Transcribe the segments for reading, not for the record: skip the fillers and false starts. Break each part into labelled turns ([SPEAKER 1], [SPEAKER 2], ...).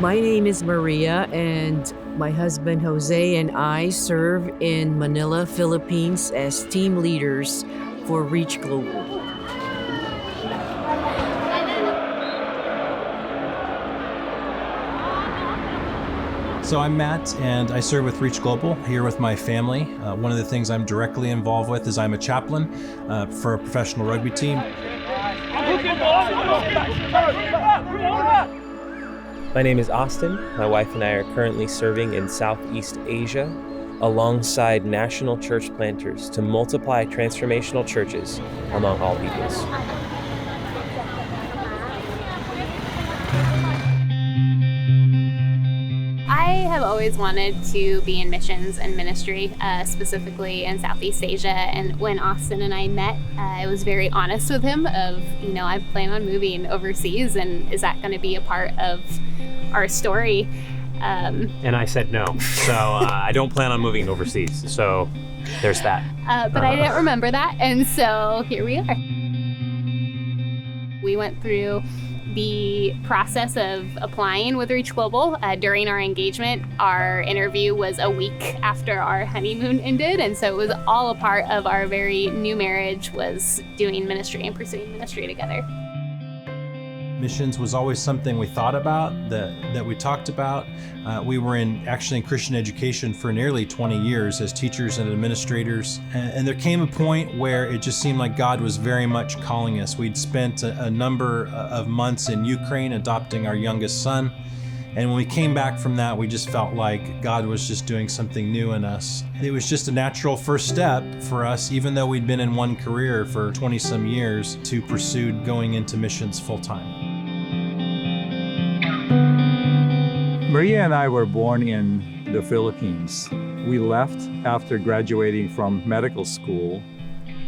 [SPEAKER 1] My name is Maria, and my husband Jose and I serve in Manila, Philippines as team leaders for ReachGlobal.
[SPEAKER 2] So I'm Matt, and I serve with ReachGlobal here with my family. One of the things I'm directly involved with is I'm a chaplain for a professional rugby team.
[SPEAKER 3] My name is Austin. My wife and I are currently serving in Southeast Asia alongside national church planters to multiply transformational churches among all peoples.
[SPEAKER 4] I have always wanted to be in missions and ministry, specifically in Southeast Asia. And when Austin and I met, I was very honest with him of, I plan on moving overseas, and is that going to be a part of our story?
[SPEAKER 3] And I said no. So I don't plan on moving overseas. So there's that.
[SPEAKER 4] But I didn't remember that. And so here we are. We went through the process of applying with ReachGlobal. During our engagement, our interview was a week after our honeymoon ended, and so it was all a part of our very new marriage, was doing ministry and pursuing ministry together.
[SPEAKER 2] Missions was always something we thought about, that we talked about. We were actually in Christian education for nearly 20 years as teachers and administrators. And there came a point where it just seemed like God was very much calling us. We'd spent a number of months in Ukraine adopting our youngest son. And when we came back from that, we just felt like God was just doing something new in us. It was just a natural first step for us, even though we'd been in one career for 20 some years, to pursue going into missions full time.
[SPEAKER 5] Maria and I were born in the Philippines. We left after graduating from medical school.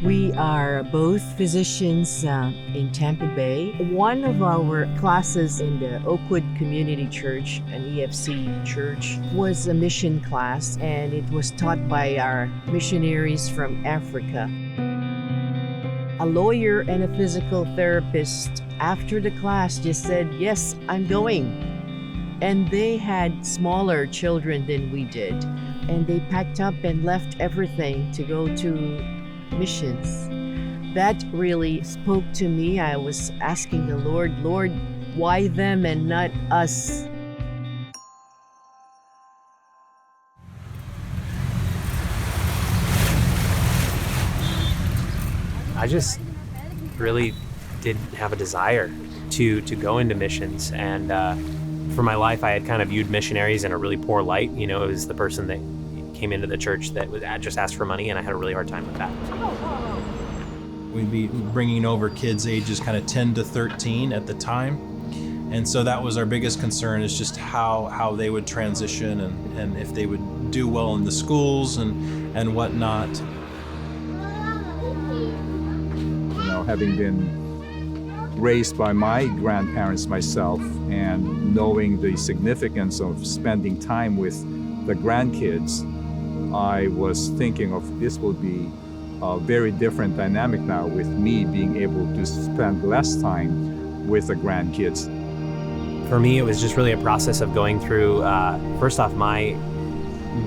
[SPEAKER 1] We are both physicians in Tampa Bay. One of our classes in the Oakwood Community Church, an EFCA church, was a mission class, and it was taught by our missionaries from Africa. A lawyer and a physical therapist after the class just said, "Yes, I'm going." And they had smaller children than we did. And they packed up and left everything to go to missions. That really spoke to me. I was asking the Lord, why them and not us?
[SPEAKER 3] I just really didn't have a desire to go into missions. And for my life, I had kind of viewed missionaries in a really poor light. It was the person that came into the church that just asked for money, and I had a really hard time with that.
[SPEAKER 2] We'd be bringing over kids ages kind of 10 to 13 at the time. And so that was our biggest concern, is just how they would transition and if they would do well in the schools and whatnot.
[SPEAKER 5] Having been raised by my grandparents myself, and knowing the significance of spending time with the grandkids, I was thinking of this will be a very different dynamic now, with me being able to spend less time with the grandkids.
[SPEAKER 3] For me, it was just really a process of going through, first off, my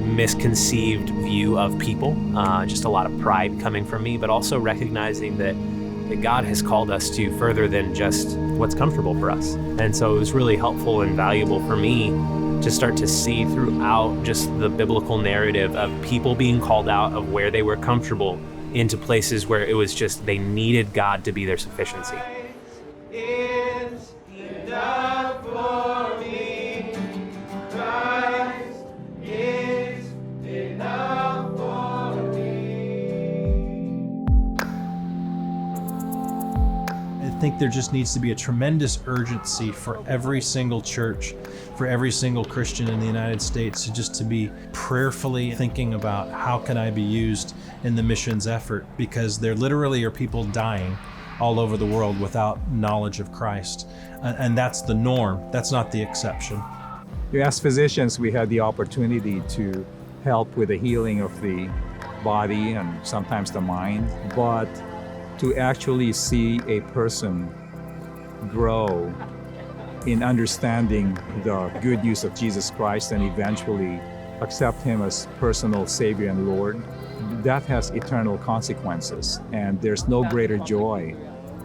[SPEAKER 3] misconceived view of people, just a lot of pride coming from me, but also recognizing that God has called us to further than just what's comfortable for us. And so it was really helpful and valuable for me to start to see throughout just the biblical narrative of people being called out of where they were comfortable into places where it was just they needed God to be their sufficiency.
[SPEAKER 2] I think there just needs to be a tremendous urgency for every single church, for every single Christian in the United States, to be prayerfully thinking about how can I be used in the missions effort, because there literally are people dying all over the world without knowledge of Christ. And that's the norm. That's not the exception.
[SPEAKER 5] As physicians, we had the opportunity to help with the healing of the body and sometimes the mind, but to actually see a person grow in understanding the good news of Jesus Christ and eventually accept Him as personal Savior and Lord, that has eternal consequences. And there's no greater joy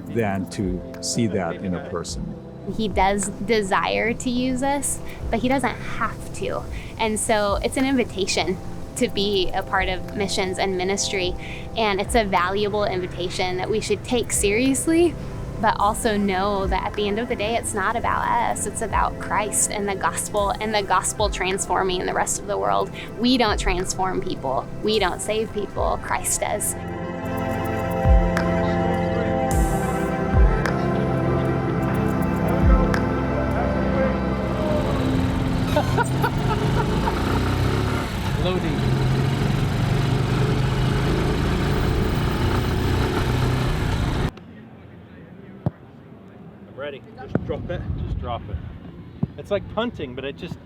[SPEAKER 5] than to see that in a person.
[SPEAKER 4] He does desire to use us, but He doesn't have to. And so it's an invitation to be a part of missions and ministry. And it's a valuable invitation that we should take seriously, but also know that at the end of the day, it's not about us. It's about Christ and the gospel transforming the rest of the world. We don't transform people. We don't save people. Christ does.
[SPEAKER 2] Loading. I'm ready. Just drop it. Just drop it. It's like punting, but it's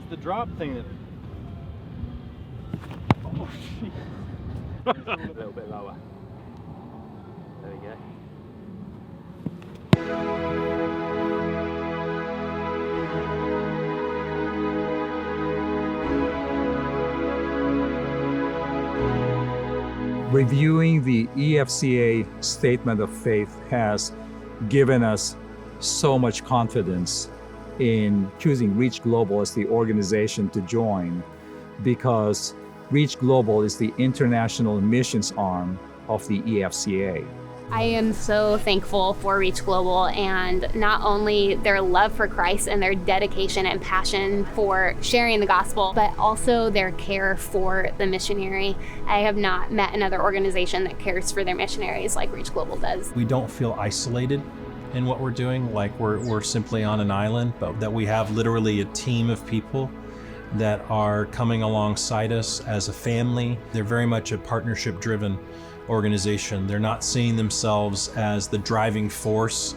[SPEAKER 2] the drop thing that. Oh, shit.
[SPEAKER 3] A little bit lower. There we go.
[SPEAKER 5] Reviewing the EFCA statement of faith has given us so much confidence in choosing ReachGlobal as the organization to join, because ReachGlobal is the international missions arm of the EFCA.
[SPEAKER 4] I am so thankful for ReachGlobal, and not only their love for Christ and their dedication and passion for sharing the gospel, but also their care for the missionary. I have not met another organization that cares for their missionaries like ReachGlobal does.
[SPEAKER 2] We don't feel isolated in what we're doing, like we're simply on an island, but that we have literally a team of people that are coming alongside us as a family. They're very much a partnership-driven organization. They're not seeing themselves as the driving force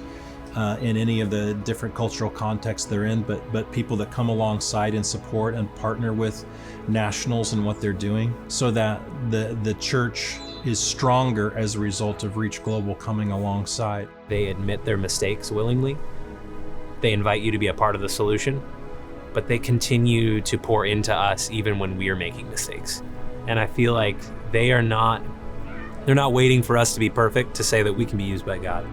[SPEAKER 2] in any of the different cultural contexts they're in, but people that come alongside and support and partner with nationals in what they're doing, so that the church is stronger as a result of ReachGlobal coming alongside.
[SPEAKER 3] They admit their mistakes willingly. They invite you to be a part of the solution, but they continue to pour into us even when we are making mistakes. And I feel like they're not waiting for us to be perfect to say that we can be used by God.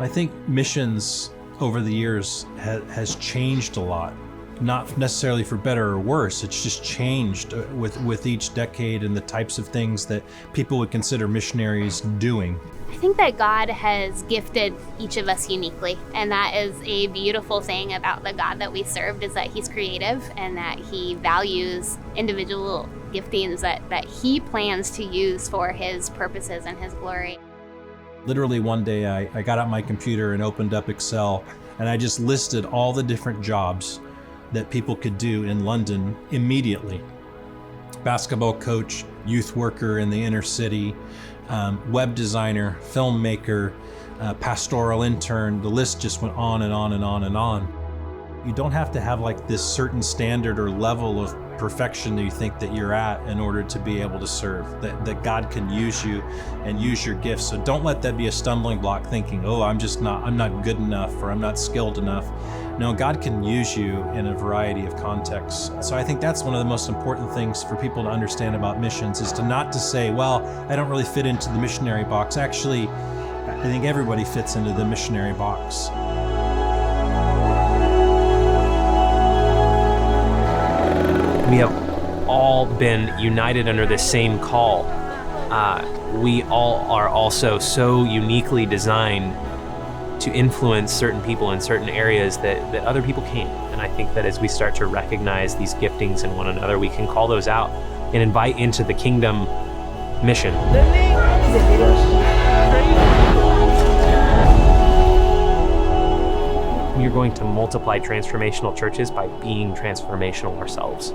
[SPEAKER 2] I think missions over the years has changed a lot. Not necessarily for better or worse, it's just changed with each decade and the types of things that people would consider missionaries doing.
[SPEAKER 4] I think that God has gifted each of us uniquely, and that is a beautiful thing about the God that we serve, is that He's creative and that He values individual giftings that He plans to use for His purposes and His glory.
[SPEAKER 2] Literally one day I got out my computer and opened up Excel, and I just listed all the different jobs that people could do in London immediately. Basketball coach, youth worker in the inner city, web designer, filmmaker, pastoral intern. The list just went on and on and on and on. You don't have to have like this certain standard or level of perfection that you think that you're at in order to be able to serve, that God can use you and use your gifts. So don't let that be a stumbling block, thinking, oh, I'm not good enough, or I'm not skilled enough. No, God can use you in a variety of contexts. So I think that's one of the most important things for people to understand about missions, is to not to say, well, I don't really fit into the missionary box. Actually, I think everybody fits into the missionary box.
[SPEAKER 3] We have all been united under this same call. We all are also so uniquely designed to influence certain people in certain areas that other people can't. And I think that as we start to recognize these giftings in one another, we can call those out and invite into the kingdom mission. We are going to multiply transformational churches by being transformational ourselves.